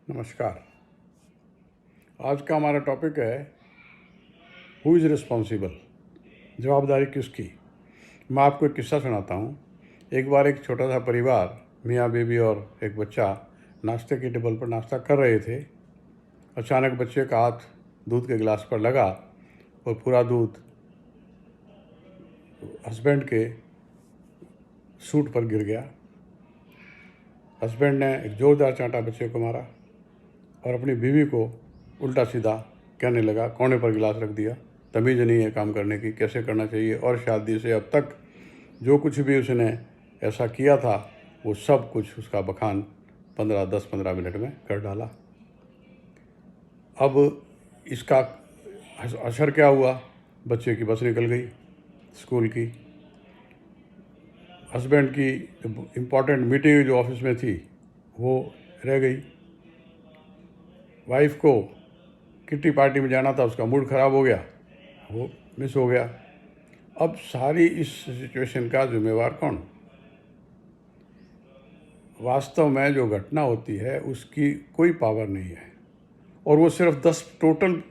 नमस्कार। आज का हमारा टॉपिक है हु इज़ रिस्पॉन्सिबल, जवाबदारी किसकी। मैं आपको एक किस्सा सुनाता हूँ। एक बार एक छोटा सा परिवार, मियाँ बीवी और एक बच्चा नाश्ते की टेबल पर नाश्ता कर रहे थे। अचानक बच्चे का हाथ दूध के गिलास पर लगा और पूरा दूध हस्बैंड के सूट पर गिर गया। हस्बैंड ने एक ज़ोरदार चांटा बच्चे को मारा और अपनी बीवी को उल्टा सीधा कहने लगा, कोने पर गिलास रख दिया, तमीज़ नहीं है काम करने की, कैसे करना चाहिए। और शादी से अब तक जो कुछ भी उसने ऐसा किया था वो सब कुछ उसका बखान 10-15 मिनट में कर डाला। अब इसका असर क्या हुआ? बच्चे की बस निकल गई स्कूल की। हस्बैंड की इम्पॉर्टेंट मीटिंग जो ऑफिस में थी वो रह गई। वाइफ को किट्टी पार्टी में जाना था, उसका मूड ख़राब हो गया, वो मिस हो गया। अब सारी इस सिचुएशन का जिम्मेवार कौन? वास्तव में जो घटना होती है उसकी कोई पावर नहीं है और वो सिर्फ 10 टोटल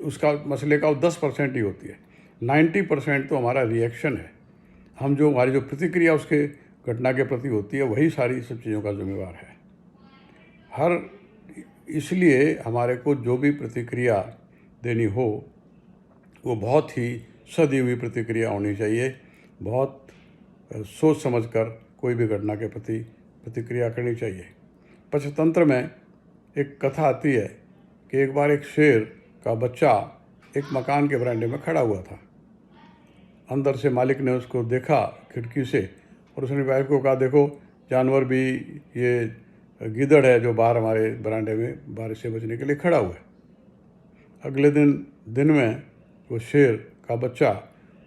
उसका मसले का 10% ही होती है। 90% तो हमारा रिएक्शन है। हमारी जो प्रतिक्रिया उसके घटना के प्रति होती है वही सारी सब चीज़ों का जिम्मेवार है। इसलिए हमारे को जो भी प्रतिक्रिया देनी हो वो बहुत ही सदी हुई प्रतिक्रिया होनी चाहिए। बहुत सोच समझकर कोई भी घटना के प्रति प्रतिक्रिया करनी चाहिए। पंचतंत्र में एक कथा आती है कि एक बार एक शेर का बच्चा एक मकान के बरामदे में खड़ा हुआ था। अंदर से मालिक ने उसको देखा खिड़की से और उसने वाइफ को कहा, देखो जानवर भी, ये गीदड़ है जो बाहर हमारे बरामदे में बारिश से बचने के लिए खड़ा हुआ है। अगले दिन में वो शेर का बच्चा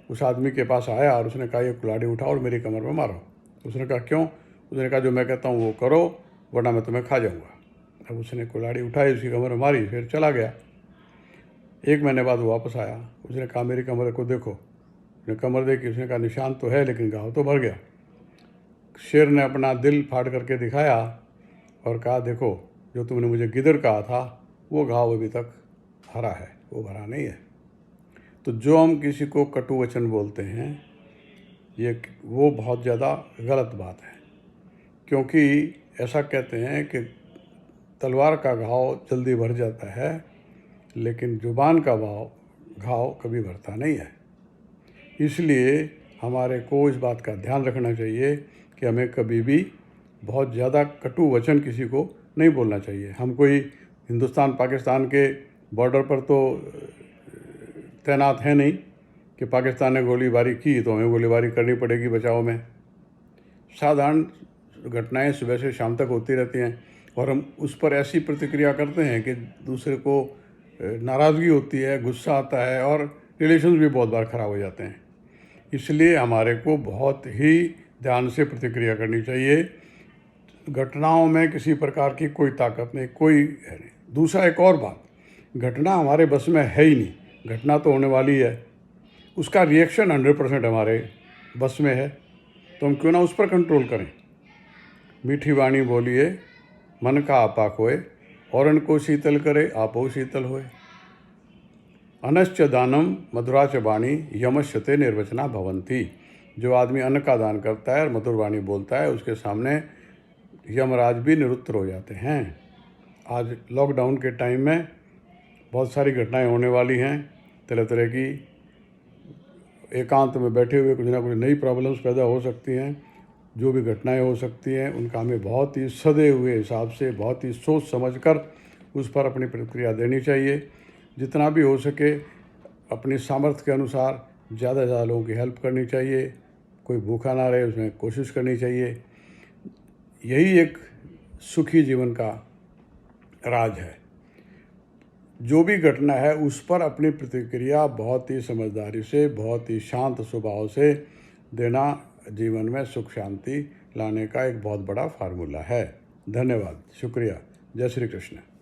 उस आदमी के पास आया और उसने कहा, ये कुल्हाड़ी उठाओ और मेरी कमर में मारो। उसने कहा, क्यों? उसने कहा, जो मैं कहता हूँ वो करो वरना मैं तुम्हें खा जाऊँगा। अब उसने कुल्हाड़ी उठाई, उसकी कमर में मारी, फिर चला गया। 1 महीने बाद वो वापस आया। उसने कहा, मेरी कमर को देखो। उसने कमर देखी, उसने कहा, निशान तो है लेकिन घाव तो भर गया। शेर ने अपना दिल फाड़ करके दिखाया और कहा, देखो जो तुमने मुझे गिदड़ कहा था वो घाव अभी तक हरा है, वो भरा नहीं है। तो जो हम किसी को कटु वचन बोलते हैं वो बहुत ज़्यादा गलत बात है, क्योंकि ऐसा कहते हैं कि तलवार का घाव जल्दी भर जाता है लेकिन जुबान का घाव कभी भरता नहीं है। इसलिए हमारे को इस बात का ध्यान रखना चाहिए कि हमें कभी भी बहुत ज़्यादा कटु वचन किसी को नहीं बोलना चाहिए। हम कोई हिंदुस्तान पाकिस्तान के बॉर्डर पर तो तैनात है नहीं कि पाकिस्तान ने गोलीबारी की तो हमें गोलीबारी करनी पड़ेगी बचाव में। साधारण घटनाएं सुबह से शाम तक होती रहती हैं और हम उस पर ऐसी प्रतिक्रिया करते हैं कि दूसरे को नाराज़गी होती है, गुस्सा आता है और रिलेशन भी बहुत बार ख़राब हो जाते हैं। इसलिए हमारे को बहुत ही ध्यान से प्रतिक्रिया करनी चाहिए। घटनाओं में किसी प्रकार की कोई ताकत नहीं, कोई है नहीं। दूसरा एक और बात, घटना हमारे बस में है ही नहीं। घटना तो होने वाली है, उसका रिएक्शन 100% हमारे बस में है, तो हम क्यों ना उस पर कंट्रोल करें। मीठी वाणी बोलिए, मन का आपा खोए, औरन को शीतल करे, आपो शीतल होए। अनश्च दानम मधुराच वाणी, यमश्यते निर्वचना भवंती। जो आदमी अन्न का दान करता है और मधुर वाणी बोलता है उसके सामने यमराज भी निरुत्तर हो जाते हैं। आज लॉकडाउन के टाइम में बहुत सारी घटनाएं होने वाली हैं, तरह तरह की। एकांत में बैठे हुए कुछ ना कुछ नई प्रॉब्लम्स पैदा हो सकती हैं। जो भी घटनाएं हो सकती हैं उनका हमें बहुत ही सधे हुए हिसाब से, बहुत ही सोच समझकर उस पर अपनी प्रतिक्रिया देनी चाहिए। जितना भी हो सके अपनी सामर्थ्य के अनुसार ज़्यादा से ज़्यादा लोगों की हेल्प करनी चाहिए। कोई भूखा ना रहे उसमें कोशिश करनी चाहिए। यही एक सुखी जीवन का राज है। जो भी घटना है उस पर अपनी प्रतिक्रिया बहुत ही समझदारी से, बहुत ही शांत स्वभाव से देना जीवन में सुख शांति लाने का एक बहुत बड़ा फार्मूला है। धन्यवाद, शुक्रिया। जय श्री कृष्ण।